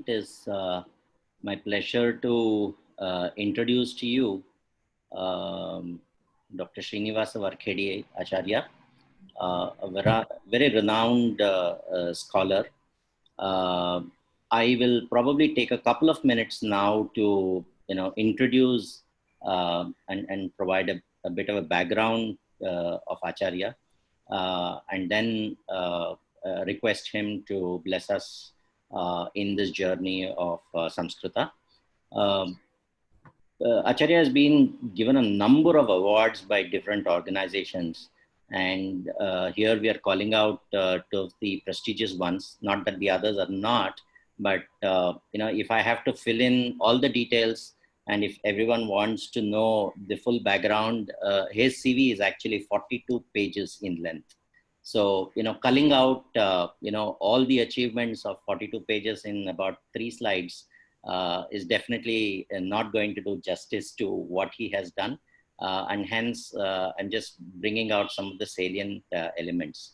it is my pleasure to introduce to you Dr. Sreenivasa Varakhedi Acharya, a very renowned scholar. I will probably take a couple of minutes now to introduce and provide a bit of a background of Acharya, and then request him to bless us in this journey of Samskrita. Acharya has been given a number of awards by different organizations, and here we are calling out to the prestigious ones. Not that the others are not, but if I have to fill in all the details, and if everyone wants to know the full background, his CV is actually 42 pages in length. So culling out all the achievements of 42 pages in about 3 slides is definitely not going to do justice to what he has done, and hence I'm just bringing out some of the salient elements.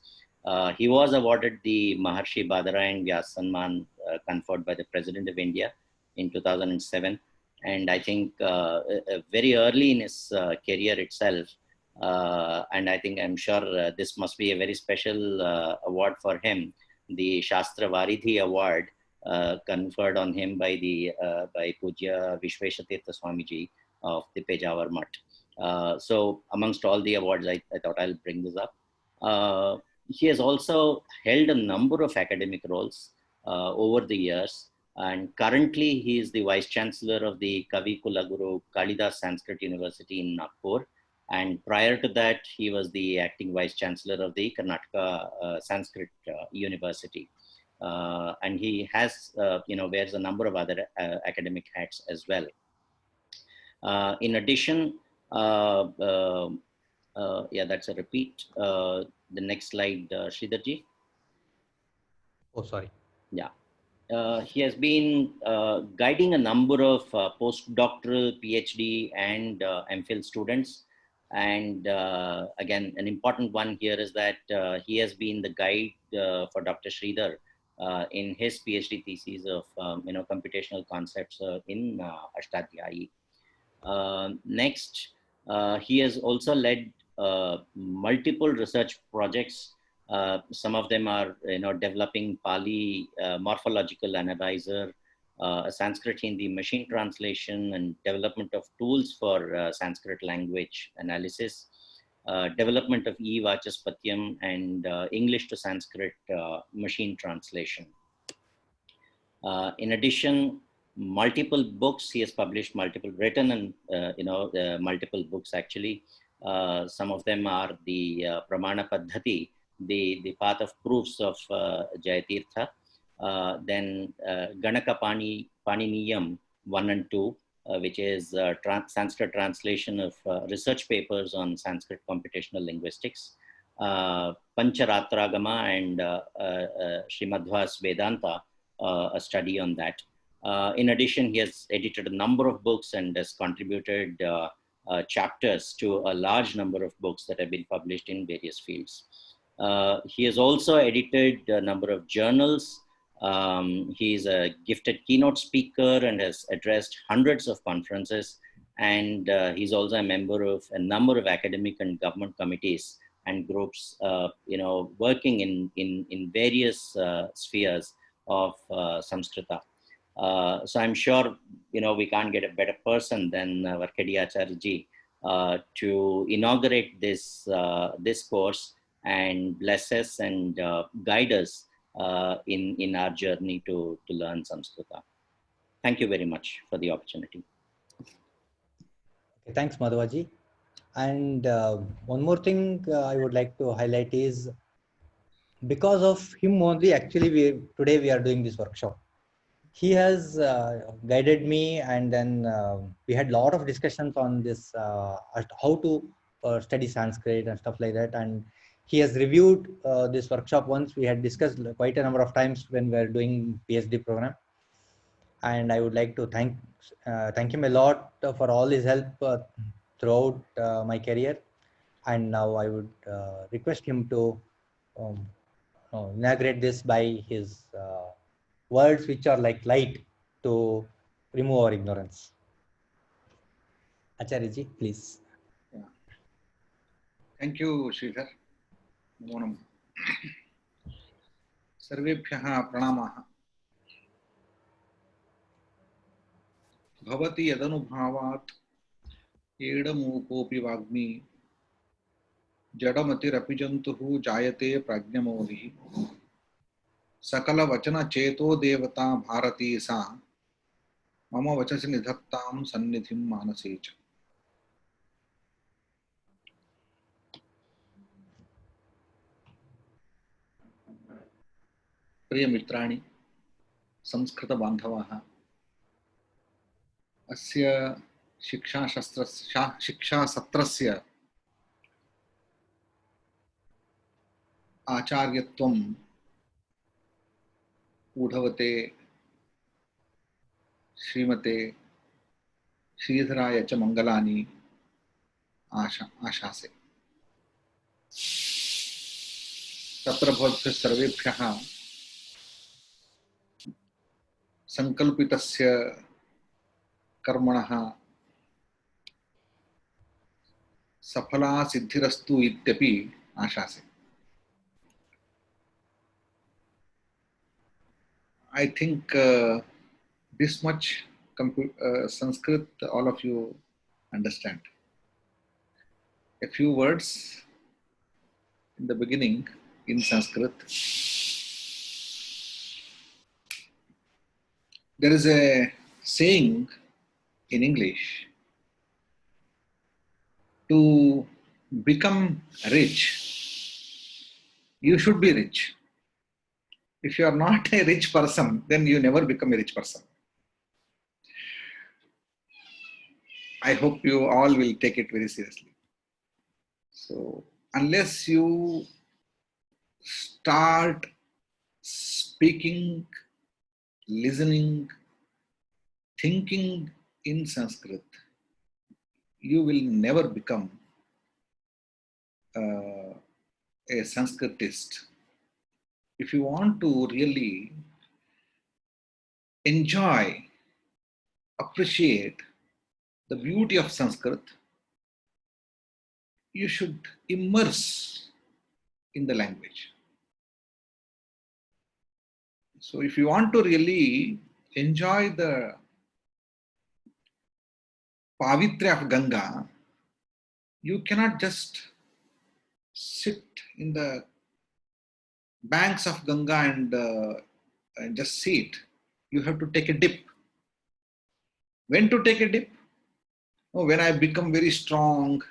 He was awarded the Maharshi Badarayan Vyas Samman conferred by the President of India in 2007, and I think very early in his career itself, and I'm sure this must be a very special award for him, the Shastra Varidhi Award conferred on him by Pujya Vishveshatirtha Swamiji of the Pejawar Mutt. So amongst all the awards, I thought I'll bring this up. He has also held a number of academic roles over the years, and currently he is the Vice-Chancellor of the Kavi Kulaguru Kalidas Sanskrit University in Nagpur. And prior to that, he was the acting Vice-Chancellor of the Karnataka Sanskrit University. And he has, wears a number of other academic hats as well. In addition, yeah, that's a repeat. The next slide, Sridharji. Oh, sorry. Yeah. He has been guiding a number of postdoctoral, PhD, and MPhil students. And again, an important one here is that he has been the guide for Dr. Sridhar in his PhD thesis of computational concepts in Ashtadhyayi. Next, he has also led multiple research projects. Some of them are developing Pali morphological analyzer, Sanskrit Hindi machine translation, and development of tools for Sanskrit language analysis, development of e-Vachaspatyam, and English to Sanskrit machine translation. In addition, multiple books he has published, written and multiple books actually. Some of them are the Pramana Paddhati, the path of proofs of Jayatirtha. Then Ganaka Paniniyam 1 and 2, which is Sanskrit translation of research papers on Sanskrit computational linguistics. Pancharatragama and Srimadhvas Vedanta, a study on that. In addition, he has edited a number of books and has contributed chapters to a large number of books that have been published in various fields. He has also edited a number of journals. He is a gifted keynote speaker and has addressed hundreds of conferences. And he's also a member of a number of academic and government committees and groups, working in various spheres of Samskrita. So I'm sure, we can't get a better person than Varakhedi Acharya ji to inaugurate this course and bless us and guide us in our journey to learn Samskrita. Thank you very much for the opportunity. Okay, thanks, Madhavaji. And one more thing I would like to highlight is, because of him only, actually, today we are doing this workshop. He has guided me, and then we had a lot of discussions on this, how to study Sanskrit and stuff like that. And he has reviewed this workshop once. We had discussed quite a number of times when we were doing PhD program. And I would like to thank him a lot for all his help throughout my career. And now I would request him to inaugurate this by his words which are like light to remove our ignorance. Acharya ji, please. Yeah. Thank you, Sridhar. Namo Namah. सर्वेभ्यः प्रणामाः. भवति यदनुभावात् एडमूकोऽपि वाग्मी जडमतिरपि जन्तुः जायते प्राज्ञमौलिः सकलवचनचेतो देवता भारती सा मम वचसि निधत्तां सन्निधिं मानसे च. प्रियमित्राणि संस्कृतबान्धवाः, अस्य शिक्षासत्रस्य आचार्यत्वं ऊढवते श्रीमते श्रीधराय च मङ्गलानि आशासे. तत्र भवद्भ्यः सर्वेभ्यः संकल्पितस्य कर्मणः सफला सिद्धिरस्तु इत्यपि आशासे. I think this much Sanskrit all of you understand. A few words in the beginning in Sanskrit. There is a saying in English, to become rich, you should be rich. If you are not a rich person, then you never become a rich person. I hope you all will take it very seriously. So, unless you start speaking, listening, thinking in Sanskrit, you will never become a Sanskritist. If you want to really enjoy, appreciate the beauty of Sanskrit, you should immerse in the language. So if you want to really enjoy the Pavitra of Ganga, you cannot just sit in the banks of Ganga and just see it. You have to take a dip. When to take a dip? Oh, when I become very strong,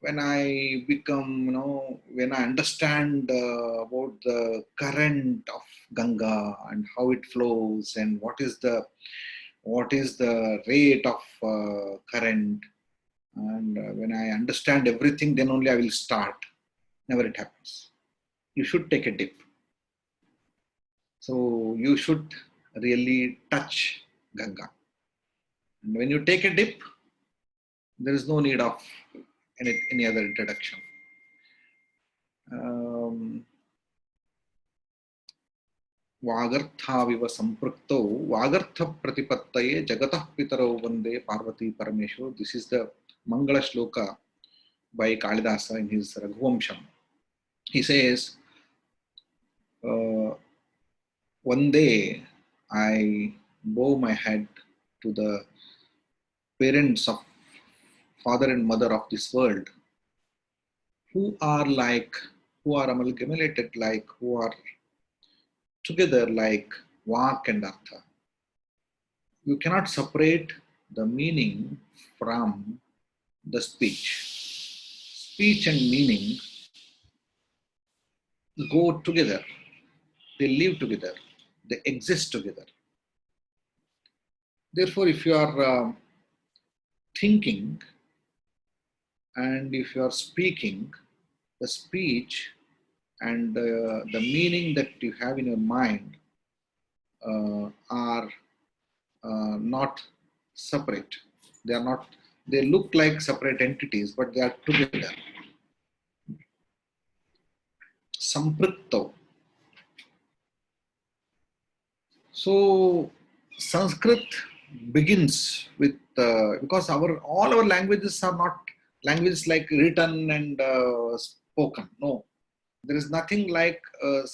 when I become, when I understand about the current of Ganga and how it flows and what is the rate of current, and when I understand everything, then only I will start. Never it happens. You should take a dip. So you should really touch Ganga. And when you take a dip, there is no need of any other introduction. वागर्थाविव संपृक्तौ वागर्थ प्रतिपत्तये जगतः पितरौ वंदे पार्वती परमेश्वर. This is the Mangala Shloka by Kalidasa in his Raghuvamsham. He says, one day I bow my head to the parents of father and mother of this world, who are amalgamated, who are together like Vak and Artha. You cannot separate the meaning from the speech. Speech and meaning go together. They live together. They exist together. Therefore, if you are thinking and if you are speaking, the speech and the meaning that you have in your mind are not separate. They are not. They look like separate entities, but they are together. Samprikto. So Sanskrit begins with because all our languages are not languages like written and spoken. No, there is nothing like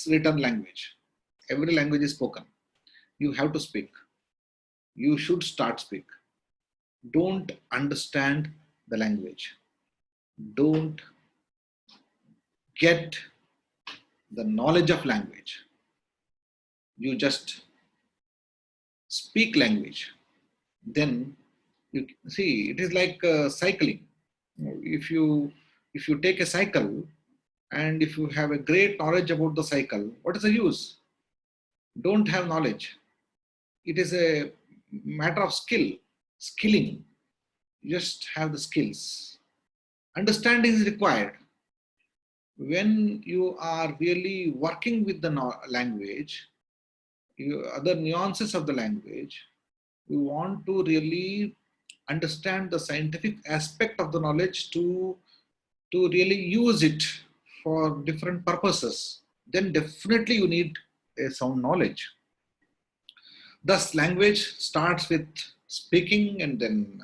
written language. Every language is spoken. You have to speak. You should start speak. Don't understand the language. Don't get the knowledge of language. You just speak language. Then you see it is like cycling. If you take a cycle and if you have a great knowledge about the cycle, what is the use? Don't have knowledge. It is a matter of skilling. You just have the skills. Understanding is required. When you are really working with the language, other nuances of the language, you want to really understand the scientific aspect of the knowledge to really use it for different purposes, then definitely you need a sound knowledge. Thus, language starts with speaking and then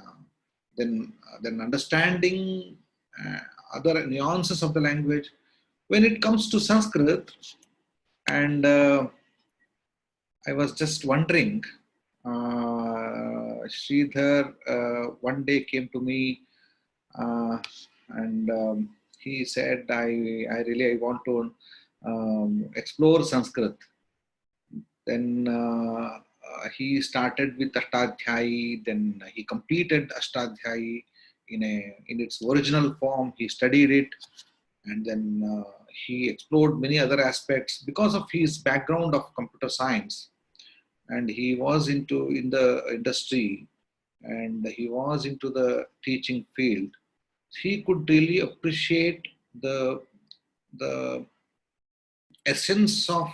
understanding other nuances of the language. When it comes to Sanskrit, and I was just wondering, Sridhar one day came to me and he said, I really want to explore Sanskrit. Then he started with Ashtadhyayi, then he completed Ashtadhyayi in its original form. He studied it, and then he explored many other aspects because of his background of computer science, and he was in the industry, and he was into the teaching field. He could really appreciate the essence of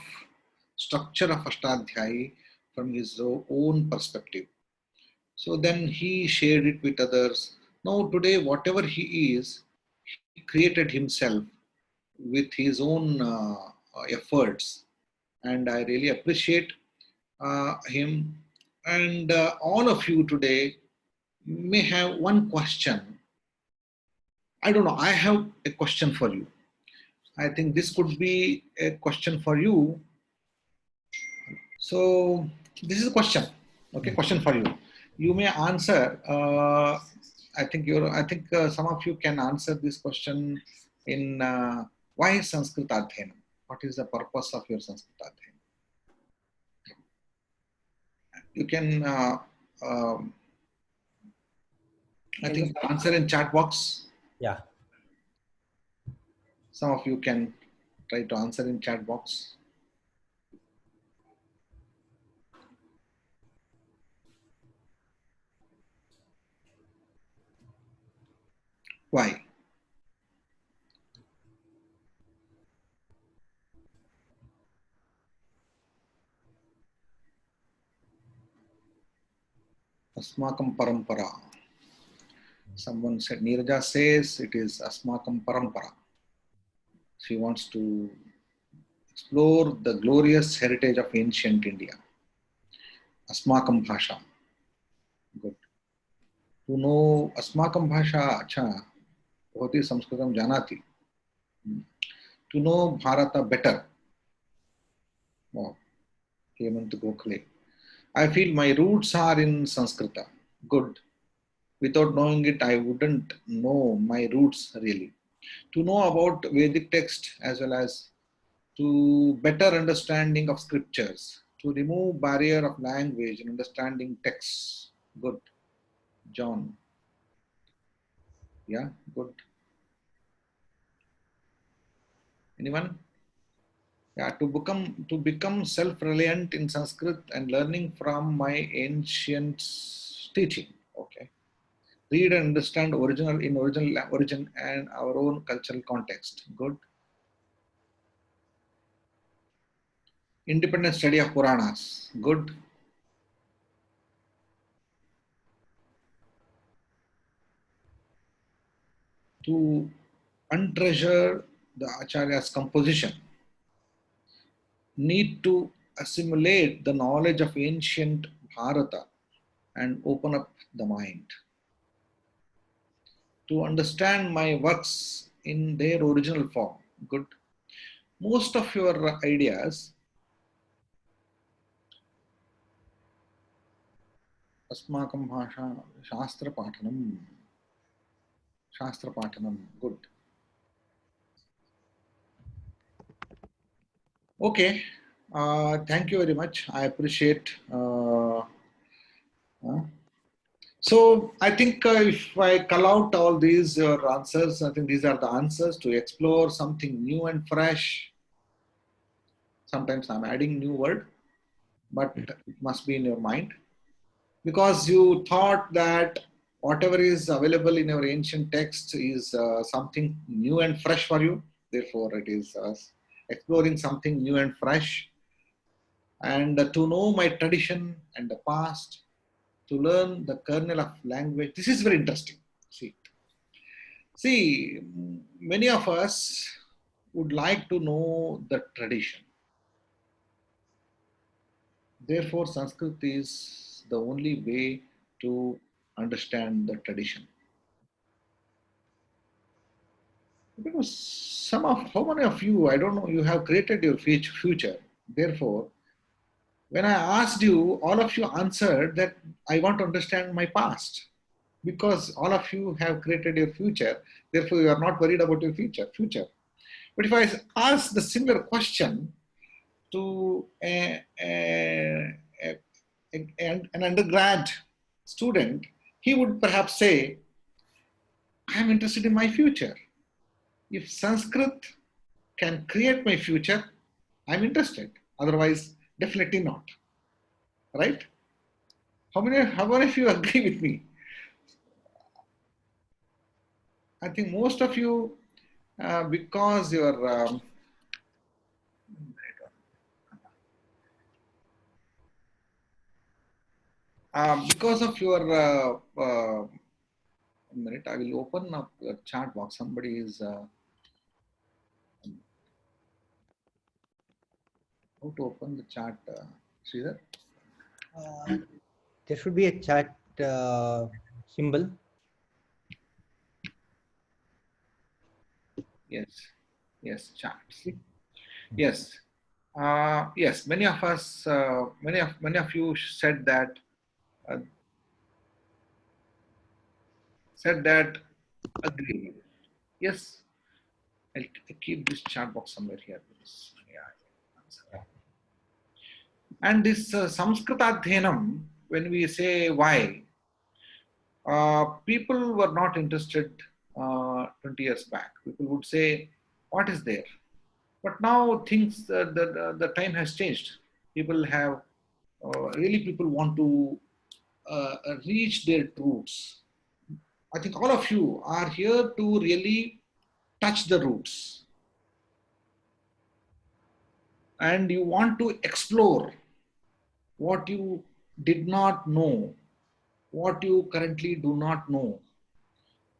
structure of Ashtadhyayi from his own perspective. So then he shared it with others. Now today, whatever he is, he created himself with his own efforts, and I really appreciate him. And all of you today may have one question. I don't know. I have a question for you. I think this could be a question for you. So this is a question. Okay, question for you. You may answer. I think some of you can answer this question in why is Sanskrit Adhyanam? What is the purpose of your Sanskrit Adhyanam? You can I think answer in chat box. Yeah. Some of you can try to answer in chat box. Why? Asmakam parampara. Someone said, Neeraja says it is Asmakam parampara. She wants to explore the glorious heritage of ancient India. Asmakam bhasha. Good. To know Asmakam bhasha, acha, bahut hi Sanskritam janati. To know Bharata better. Wow. Hemant Gokhale. I feel my roots are in Sanskrita. Good. Without knowing it, I wouldn't know my roots really. To know about Vedic text as well as to better understanding of scriptures, to remove barrier of language and understanding texts. Good. John. Yeah, good. Anyone? Yeah, to become self-reliant in Sanskrit and learning from my ancient teaching. Okay. Read and understand original origin and our own cultural context. Good. Independent study of Puranas. Good. To untreasure the Acharya's composition. Need to assimilate the knowledge of ancient Bharata and open up the mind, to understand my works in their original form. Good. Most of your ideas, asmakam bhasha, shastra pathanam, good. Okay, thank you very much. I appreciate. So I think if I call out all these your answers, I think these are the answers to explore something new and fresh. Sometimes I'm adding new word, but it must be in your mind, because you thought that whatever is available in your ancient texts is something new and fresh for you. Therefore, it is exploring something new and fresh, and to know my tradition and the past, to learn the kernel of language. This is very interesting. See, many of us would like to know the tradition. Therefore, Sanskrit is the only way to understand the tradition. Because how many of you, I don't know, you have created your future. Therefore, when I asked you, all of you answered that I want to understand my past. Because all of you have created your future, therefore you are not worried about your future. But if I ask the similar question to an undergrad student, he would perhaps say, I am interested in my future. If Sanskrit can create my future, I'm interested. Otherwise, definitely not. Right? How many of you agree with me? I think most of you, because you're because of your minute, I will open up the chat box. Somebody is how to open the chat, Sridhar? There should be a chat symbol. Yes, chat. Yes, yes. Many of us, many of you said that agree. Yes, I'll keep this chat box somewhere here. Yeah. And this Samskritadhyanam, when we say why, people were not interested 20 years back. People would say, what is there? But now things, the time has changed. People have, really people want to reach their roots. I think all of you are here to really touch the roots. And you want to explore what you did not know, what you currently do not know.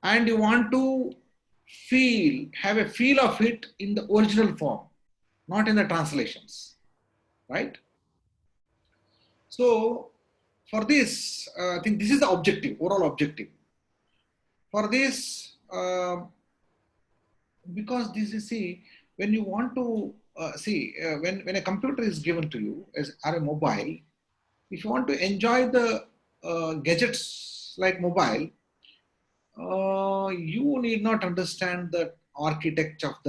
And you want to have a feel of it in the original form, not in the translations, right? So for this, I think this is the objective, overall objective. For this, because this is, see, when you want to, when a computer is given to you as or a mobile, if you want to enjoy the gadgets like mobile, you need not understand the architecture of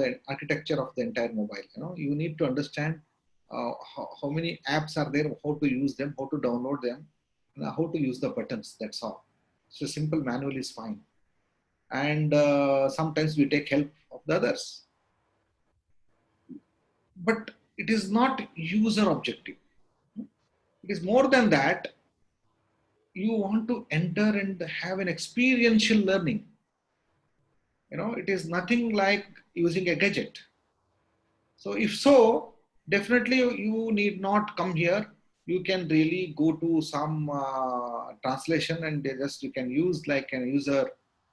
the entire mobile. You need to understand how many apps are there, how to use them, how to download them, and how to use the buttons. That's all. So simple manual is fine. And sometimes we take help of the others. But it is not user objective. It is more than that. You want to enter and have an experiential learning. It is nothing like using a gadget. So if so, definitely you need not come here. You can really go to some translation and you can use like a user,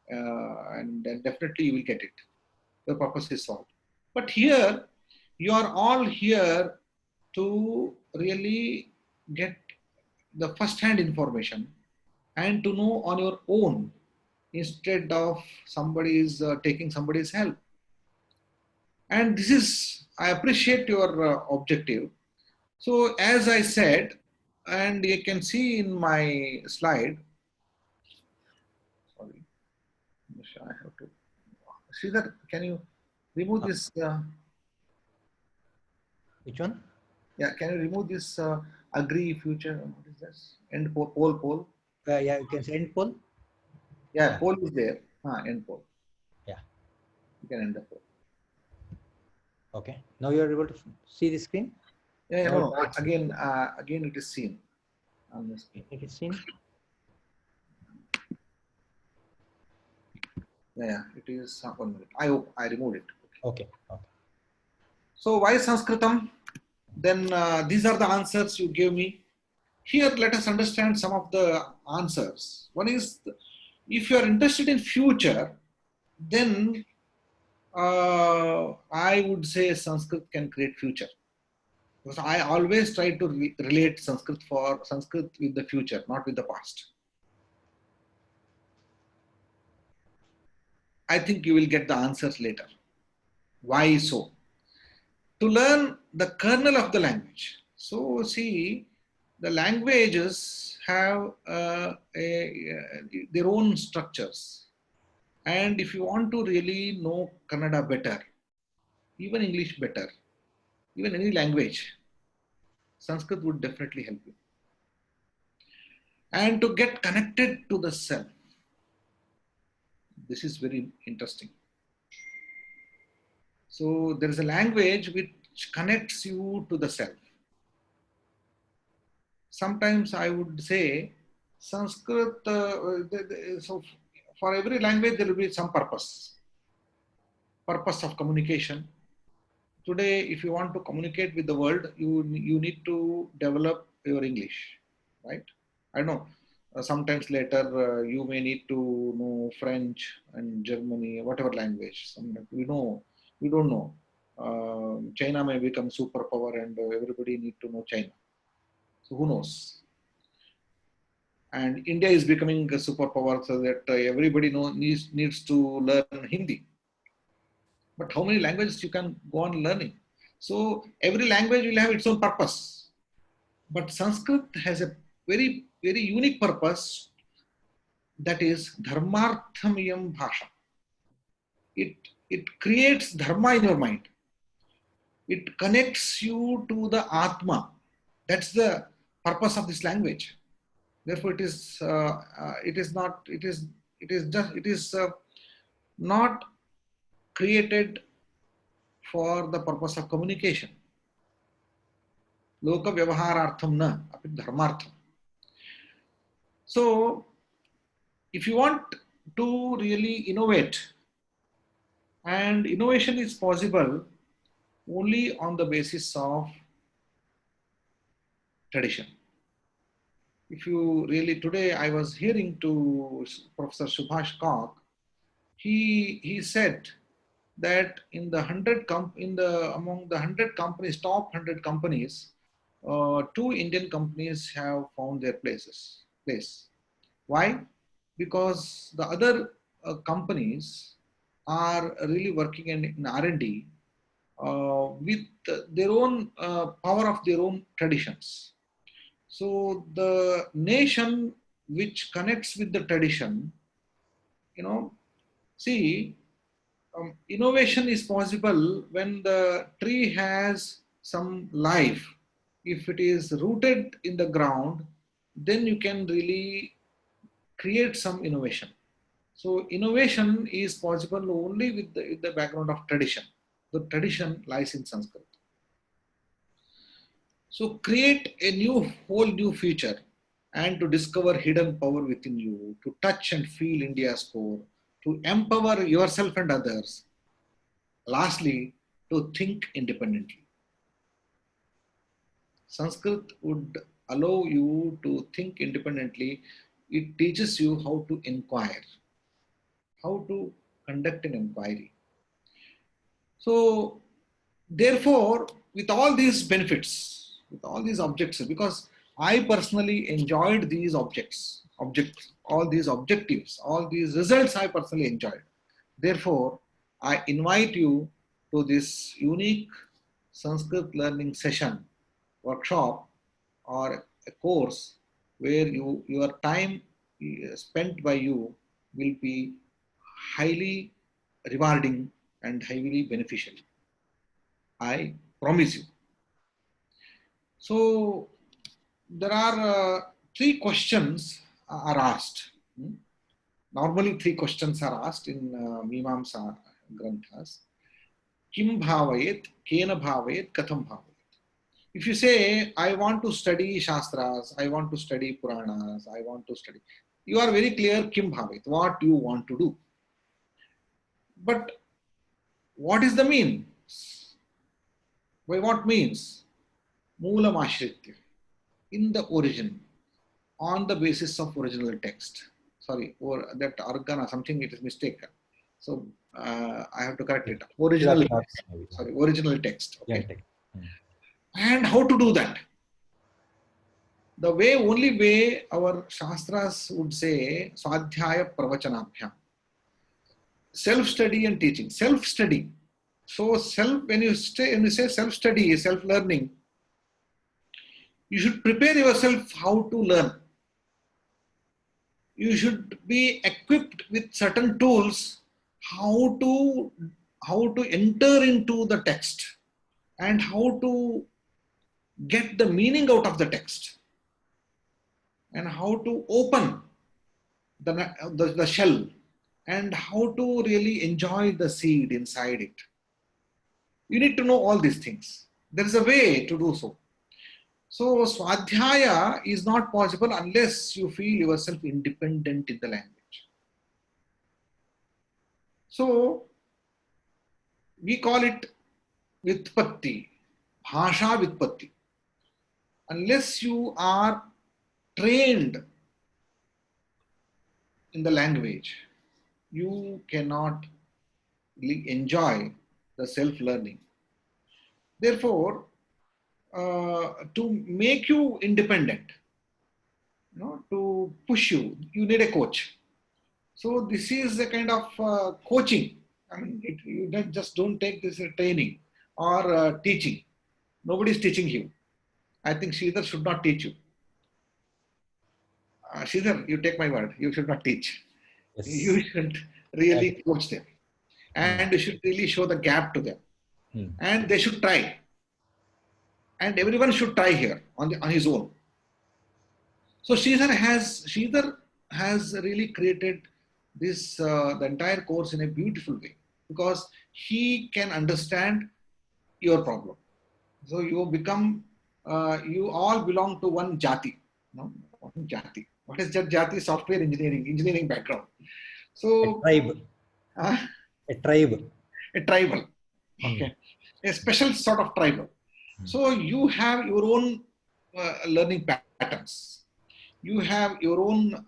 and then definitely you will get it. The purpose is solved. But here, you are all here to really get the first-hand information and to know on your own instead of somebody is taking somebody's help. And this is, I appreciate your objective. So as I said, and you can see in my slide, sorry, I have to see that. Can you remove this? Which one? Yeah, can you remove this agree future? What is this? End poll. Yeah, you can send poll. Yeah, Yeah. poll is there. End poll. Yeah. You can end the poll. Okay. Now you are able to see the screen. Yeah, Now no. Again, it is seen on the screen. it is seen. Yeah, it is 1 minute. I hope I removed it. Okay. Okay. So why Sanskritam? Then these are the answers you gave me. Here, let us understand some of the answers. One is, if you are interested in future, then I would say Sanskrit can create future. Because I always try to relate Sanskrit with the future, not with the past. I think you will get the answers later. Why so? To learn the kernel of the language. So see, the languages have their own structures. And if you want to really know Kannada better, even English better, even any language, Sanskrit would definitely help you. And to get connected to the self, this is very interesting. So there is a language which connects you to the self. Sometimes I would say Sanskrit, so for every language there will be some purpose of communication. Today, if you want to communicate with the world, you need to develop your English, right? I know. Sometimes later you may need to know French and Germany, whatever language. Sometimes we don't know. China may become superpower, and everybody need to know China. So who knows? And India is becoming a superpower, so that everybody needs to learn Hindi. But how many languages you can go on learning? So every language will have its own purpose. But Sanskrit has a very, very unique purpose, that is dharmarthamiyam bhasha. It creates dharma in your mind. It connects you to the Atma. That's the purpose of this language. Therefore, it is not created for the purpose of communication. Loka vyavaharartham na, api dharmartham. So, if you want to really innovate, and innovation is possible only on the basis of tradition. If you really, today I was hearing to Professor Subhash Kak, he said that in the among the 100 companies, top 100 companies, 2 Indian companies have found their place. Why? Because the other companies are really working in R&D with their own power of their own traditions. So the nation which connects with the tradition, see, innovation is possible when the tree has some life. If it is rooted in the ground, then you can really create some innovation. So innovation is possible only with the background of tradition. The tradition lies in Sanskrit. So create a whole new future, and to discover hidden power within you, to touch and feel India's core, to empower yourself and others. Lastly, to think independently. Sanskrit would allow you to think independently. It teaches you how to inquire, how to conduct an inquiry. So, therefore, with all these benefits, with all these objects, because I personally enjoyed these all these objectives, all these results I personally enjoyed. Therefore, I invite you to this unique Sanskrit learning session, workshop, or a course where your time spent by you will be highly rewarding and highly beneficial. I promise you. So there are three questions are asked. Normally, three questions are asked in Mimamsa Granthas. Kim bhavayet, kena bhavayet, katham bhavayet. If you say, I want to study Shastras, I want to study Puranas, I want to study, you are very clear, Kim bhavayet, what you want to do. But what is the mean? By what means? Moolam ashritya, in the origin, on the basis of original text. Sorry, or that organa, something it is mistaken. So I have to correct it. Original text. Sorry, original text. Okay. And how to do that? The only way our Shastras would say, Swadhyaya Pravachanabhyam. Self-study and teaching. Self-study. So when you say self-study, self-learning, you should prepare yourself how to learn. You should be equipped with certain tools how to enter into the text and how to get the meaning out of the text and how to open the shell and how to really enjoy the seed inside it. You need to know all these things. There is a way to do so. So Swadhyaya is not possible unless you feel yourself independent in the language. So we call it Vitpatti, Bhasha Vitpatti. Unless you are trained in the language, you cannot really enjoy the self-learning. Therefore, to make you independent, to push you, you need a coach. So this is a kind of coaching. I mean, you just don't take this training or teaching. Nobody is teaching you. I think Sridhar should not teach you. Sridhar, you take my word. You should not teach. Yes. You should really coach them. And you should really show the gap to them. And they should try. And everyone should try here on his own. So Sridhar has really created this the entire course in a beautiful way, because he can understand your problem. So you become, you all belong to one jati. No? One jati. What is that jati? Software engineering background. So a tribe. A tribe. A tribal. Okay. A special sort of tribal. So you have your own learning patterns. You have your own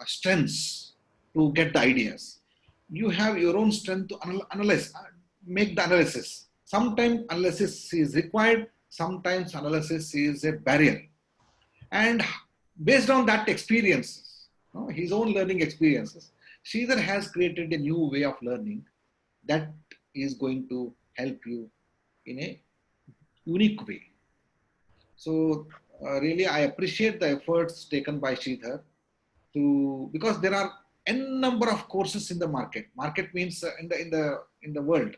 strengths to get the ideas. You have your own strength to analyze, make the analysis. Sometimes analysis is required. Sometimes analysis is a barrier. And based on that experience, his own learning experiences, Sridhar has created a new way of learning that is going to help you in a unique way. So really, I appreciate the efforts taken by Sridhar because there are n number of courses in the market. Market means in the world.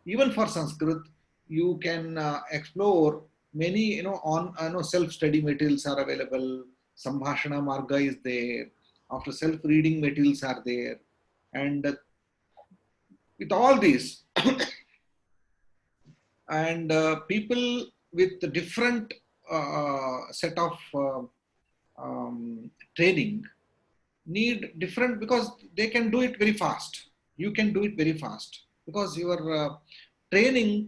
Even for Sanskrit, you can explore many, self-study materials are available. Sambhashana Marga is there. After self-reading materials are there. And with all these, and people with the different set of training need different, because they can do it very fast. You can do it very fast because your training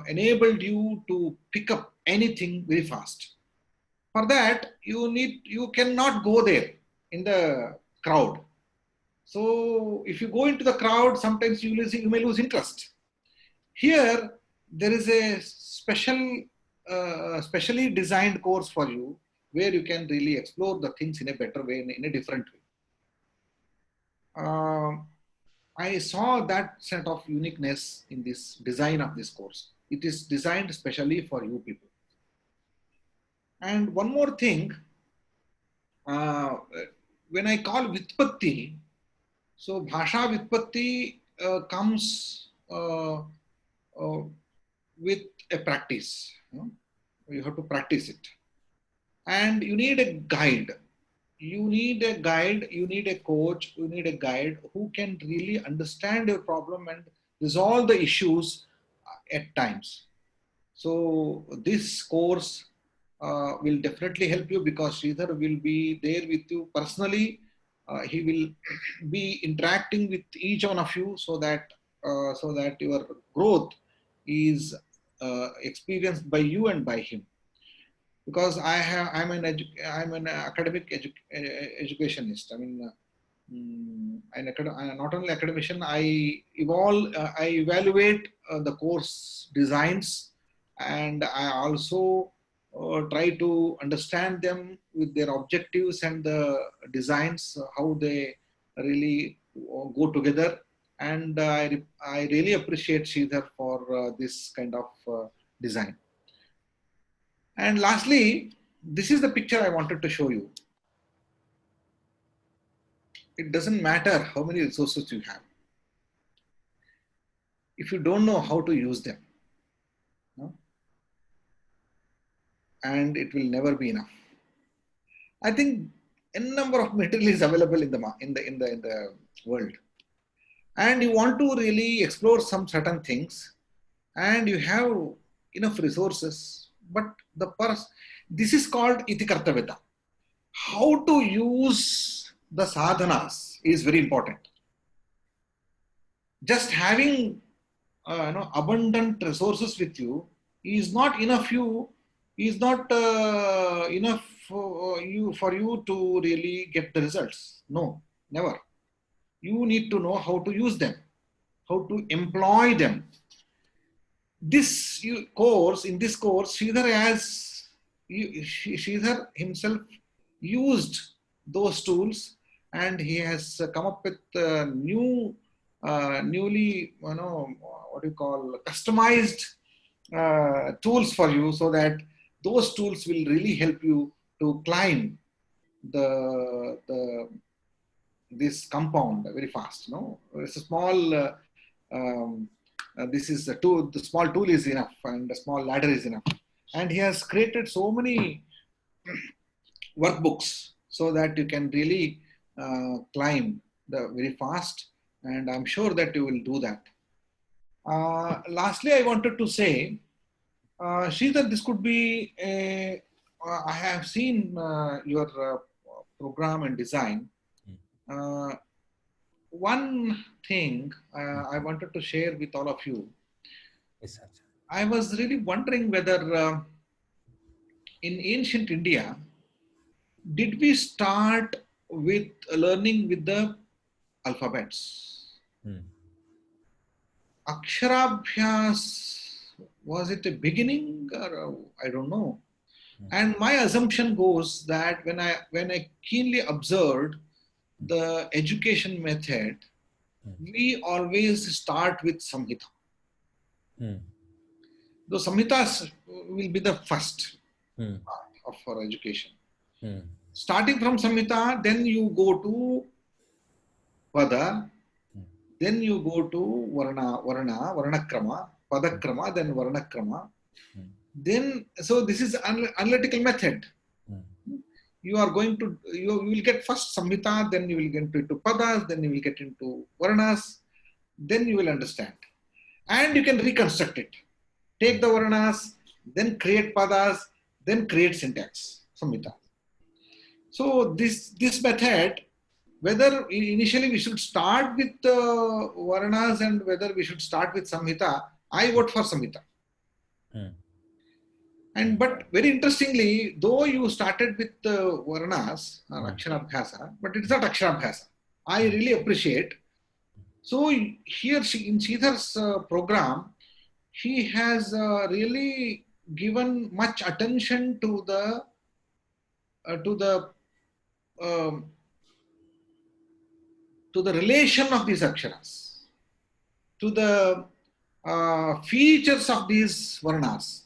enabled you to pick up anything very fast. For that, you cannot go there in the crowd. So if you go into the crowd, sometimes you may lose interest. Here, there is a special specially designed course for you where you can really explore the things in a better way, in a different way. I saw that set of uniqueness in this design of this course. It is designed specially for you people. And one more thing, when I call Vitpatti, so Bhasha Vitpatti comes with a practice. You have to practice it. And you need a guide. You need a guide, you need a coach, you need a guide who can really understand your problem and resolve the issues at times. So this course will definitely help you because Sridhar will be there with you personally. He will be interacting with each one of you so that your growth is experienced by you and by him. Because I'm an academic educationist. I mean, not only academician. I evaluate the course designs, and I also try to understand them with their objectives and the designs, how they really go together. And I really appreciate Sridhar for this kind of design. And lastly, this is the picture I wanted to show you. It doesn't matter how many resources you have. If you don't know how to use them, no? And it will never be enough. I think a number of material is available in the world, and you want to really explore some certain things, and you have enough resources, but this is called iti kartaveta. How to use the sadhanas is very important. Just having abundant resources with you is not enough. Enough for you to really get the results. No, never. You need to know how to use them, how to employ them. In this course, Sridhar himself used those tools, and he has come up with newly, customized tools for you, so that those tools will really help you to climb this compound very fast. It's a small. This is the tool. The small tool is enough, and the small ladder is enough. And he has created so many workbooks so that you can really climb very fast. And I'm sure that you will do that. Lastly, I wanted to say, Sridhar, this could be I have seen your program and design. One thing I wanted to share with all of you. Yes, sir. I was really wondering whether in ancient India, did we start with learning with the alphabets? Aksharabhyas, was it a beginning, or I don't know. And my assumption goes that when I keenly observed the education method, we always start with Samhita. The Samhitas will be the first part of our education. Starting from Samhita, then you go to Pada, then you go to Varnakrama, Padakrama, then Varnakrama. Then, so this is analytical method. You will get first Samhita, then you will get into Padas, then you will get into Varnas, then you will understand. And you can reconstruct it. Take the Varnas, then create Padas, then create syntax, Samhita. So this method, whether initially we should start with Varnas and whether we should start with Samhita, I vote for Samhita. But very interestingly, though you started with Varnas, Aksharabhyasa, but it's not Aksharabhyasa. I really appreciate. So here in Sridhar's program, he has really given much attention to the uh, to the um, to the relation of these aksharas, to the features of these varnas.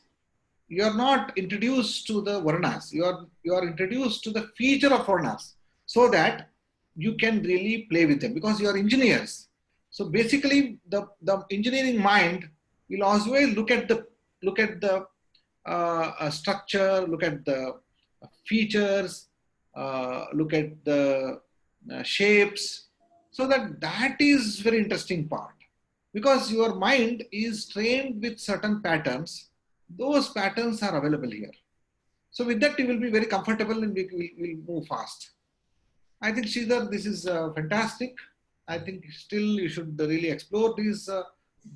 You are not introduced to the varnas. You are introduced to the feature of varnas, so that you can really play with them, because you are engineers. So basically, the engineering mind will always look at the structure, look at the features, look at the shapes. So that is very interesting part, because your mind is trained with certain patterns. Those patterns are available here. So with that, you will be very comfortable, and we will move fast. I think, Sridhar, this is fantastic. I think still you should really explore these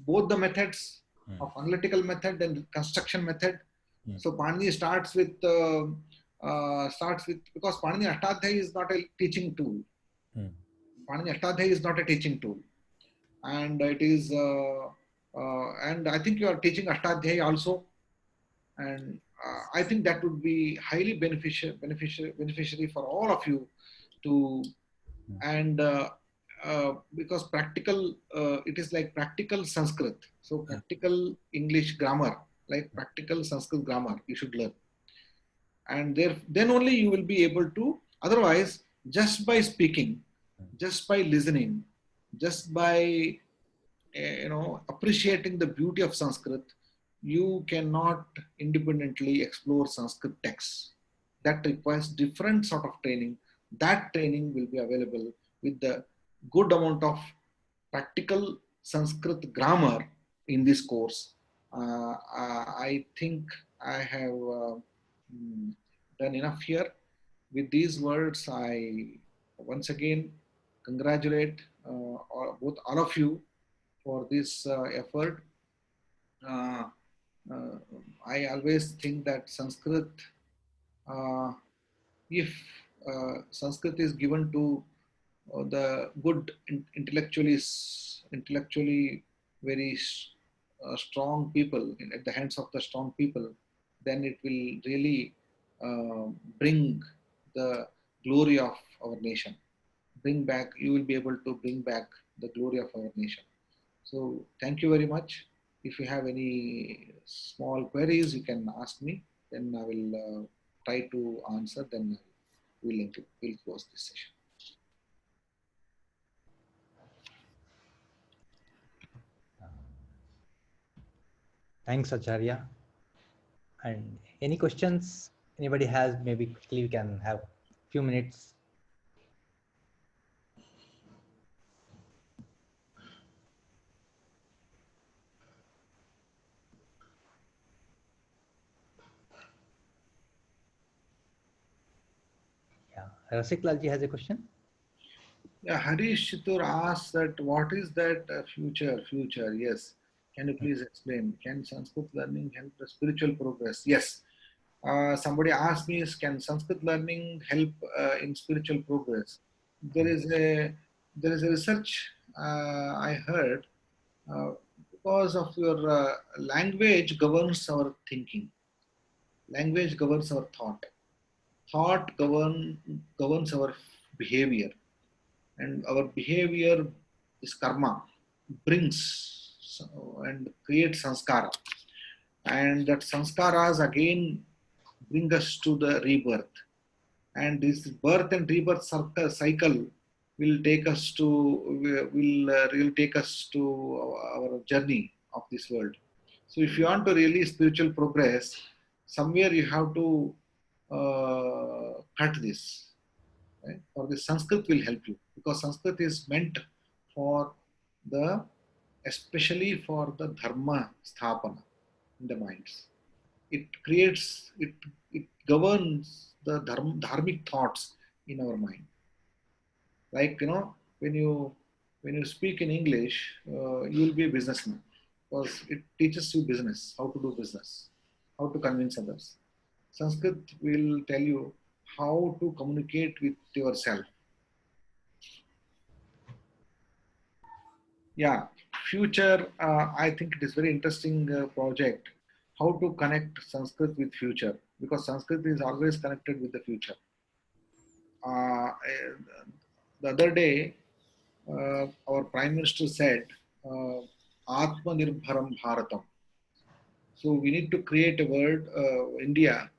both the methods of analytical method and construction method. So Panini starts with, because Panini Ashtadhyayi is not a teaching tool. Panini Ashtadhyayi is not a teaching tool, and it is and I think you are teaching Ashtadhyayi also, and I think that would be highly beneficiary for all of you to, and because practical, it is like practical Sanskrit. So practical English grammar, like practical Sanskrit grammar, you should learn, and there then only you will be able to. Otherwise, just by speaking, just by listening, just by appreciating the beauty of Sanskrit, you cannot independently explore Sanskrit texts. That requires different sort of training. That training will be available with the good amount of practical Sanskrit grammar in this course. I think I have done enough here. With these words, I once again congratulate all of you for this effort. Uh, uh, I always think that Sanskrit, uh, if Sanskrit is given to the good intellectually very strong people, at the hands of the strong people, then it will really bring the glory of our nation. You will be able to bring back the glory of our nation. So thank you very much. If you have any small queries, you can ask me. Then I will try to answer. Then we'll close this session. Thanks, Acharya. And any questions anybody has, maybe quickly we can have a few minutes. Yeah, Rasik Lalji has a question. Yeah, Harish Chitur asks that what is that future? Future, yes. Can you please explain? Can Sanskrit learning help the spiritual progress? Yes. Somebody asked me, can Sanskrit learning help in spiritual progress? There is a research I heard, because of your language governs our thinking. Language governs our thought. Thought governs our behavior, and our behavior is karma, brings and creates sanskara, and that sanskaras again bring us to the rebirth, and this birth and rebirth cycle will take us to really take us to our journey of this world. So if you want to really spiritual progress, somewhere you have to cut this, right? Or the Sanskrit will help you, because Sanskrit is meant for the, especially for the dharma sthapana in the minds. It creates, it governs the dharmic thoughts in our mind. Like, when you speak in English, you will be a businessman, because it teaches you business, how to do business, how to convince others. Sanskrit will tell you how to communicate with yourself. Yeah, future, I think it is very interesting project. how to connect Sanskrit with future, because Sanskrit is always connected with the future. The other day, our Prime Minister said, Atmanirbharam Bharatam. So we need to create a word, India,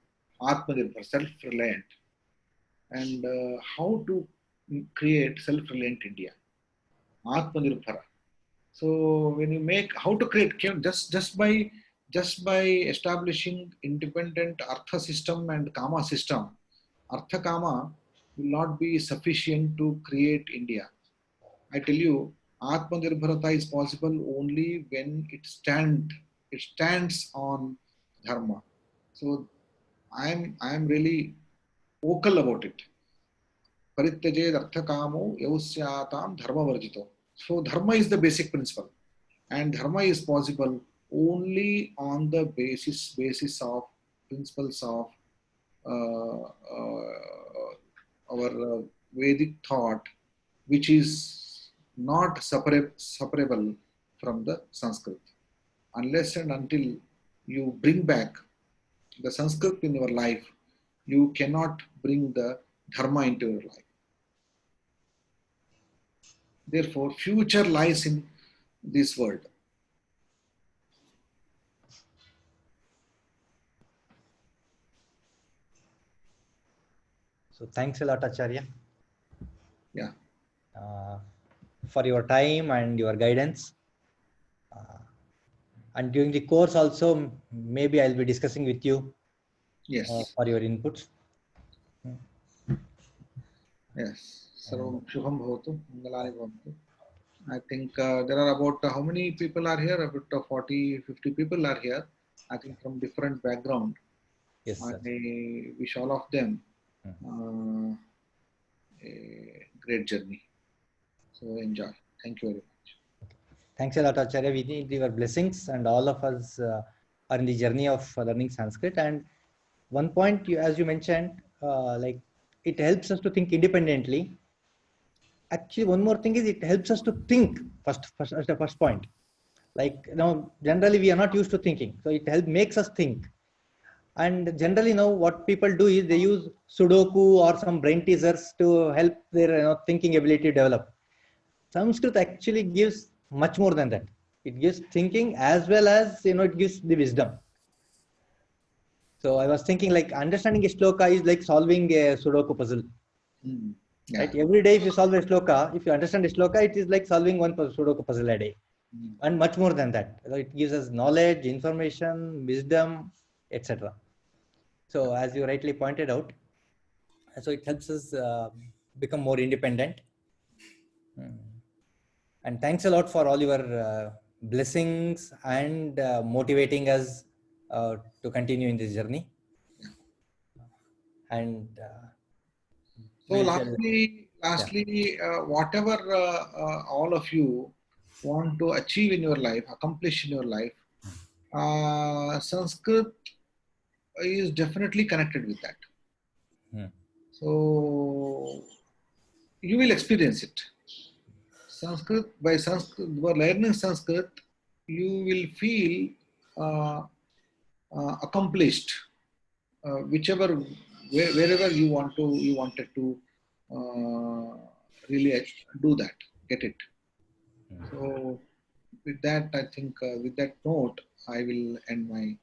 Atmanirbhar, self-reliant. And how to create self-reliant India, Atmanirbhara. So when you make, how to create, just by establishing independent Artha system and Kama system, Artha Kama will not be sufficient to create India. I tell you, Atmanirbharata is possible only when it stands on Dharma. So I'm really vocal about it. Parityajed arthakamo yavusyatam dharma varjito. So dharma is the basic principle, and dharma is possible only on the basis of principles of our Vedic thought, which is not separable from the Sanskrit. Unless and until you bring back the Sanskrit in your life, you cannot bring the dharma into your life. Therefore, future lies in this world. So thanks a lot, Acharya. Yeah. For your time and your guidance. And during the course also, maybe I'll be discussing with you Yes. for your inputs. Yes. Sarvam Shubham Bhavatu, Mangalani Bhavantu. I think there are about how many people are here? About 40, 50 people are here. I think from different background. Yes, sir. I wish all of them a great journey. So enjoy. Thank you very much. Thanks a lot, Acharya. We need your blessings, and all of us are in the journey of learning Sanskrit. And one point, as you mentioned, like it helps us to think independently. Actually, one more thing is it helps us to think first as the first point. Like generally we are not used to thinking, so it makes us think. And generally now what people do is they use Sudoku or some brain teasers to help their thinking ability develop. Sanskrit actually gives much more than that. It gives thinking as well as it gives the wisdom. So I was thinking like understanding a shloka is like solving a Sudoku puzzle. Yeah. Right? Every day if you solve a shloka, if you understand a shloka, it is like solving one Sudoku puzzle a day. And much more than that. It gives us knowledge, information, wisdom, etc. So as you rightly pointed out, so it helps us become more independent. And thanks a lot for all your blessings and motivating us to continue in this journey. And so lastly, whatever all of you want to achieve in your life, accomplish in your life, Sanskrit is definitely connected with that. So you will experience it. By learning Sanskrit, you will feel accomplished, wherever you wanted to really do that, get it. So with that, I think with that note, I will end my